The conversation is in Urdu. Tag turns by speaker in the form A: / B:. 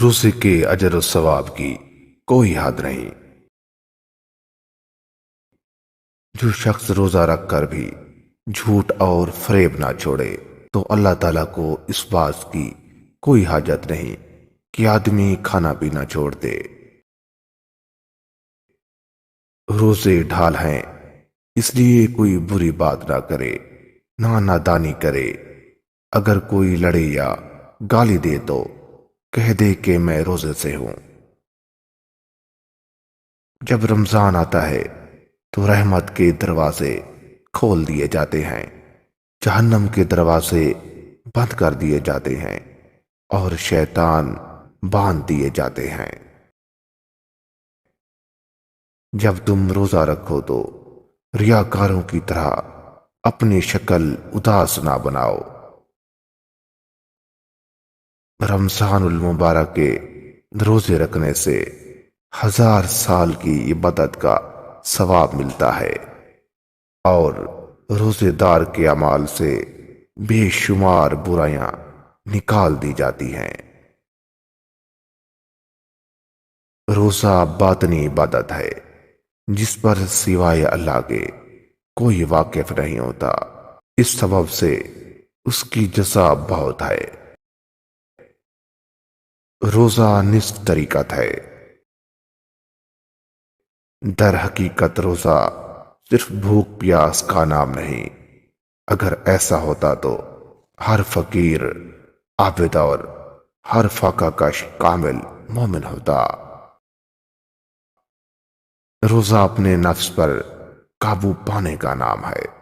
A: روزے کے اجر و ثواب کی کوئی حد نہیں۔ جو شخص روزہ رکھ کر بھی جھوٹ اور فریب نہ چھوڑے تو اللہ تعالیٰ کو اس بات کی کوئی حاجت نہیں کہ آدمی کھانا پینا چھوڑ دے۔ روزے ڈھال ہیں، اس لیے کوئی بری بات نہ کرے، نہ نادانی کرے۔ اگر کوئی لڑے یا گالی دے تو کہہ دے کہ میں روزے سے ہوں۔ جب رمضان آتا ہے تو رحمت کے دروازے کھول دیے جاتے ہیں، جہنم کے دروازے بند کر دیے جاتے ہیں اور شیطان باندھ دیے جاتے ہیں۔ جب تم روزہ رکھو تو ریاکاروں کی طرح اپنی شکل اداس نہ بناؤ۔ رمضان المبارک کے روزے رکھنے سے 1000 سال کی عبادت کا ثواب ملتا ہے اور روزے دار کے اعمال سے بے شمار برائیاں نکال دی جاتی ہیں۔ روزہ باطنی عبادت ہے جس پر سوائے اللہ کے کوئی واقف نہیں ہوتا، اس سبب سے اس کی جزا بہت ہے۔ روزہ نصف طریقت ہے، در حقیقت روزہ صرف بھوک پیاس کا نام نہیں۔ اگر ایسا ہوتا تو ہر فقیر عابد اور ہر فاقہ کش کامل مومن ہوتا۔ روزہ اپنے نفس پر قابو پانے کا نام ہے۔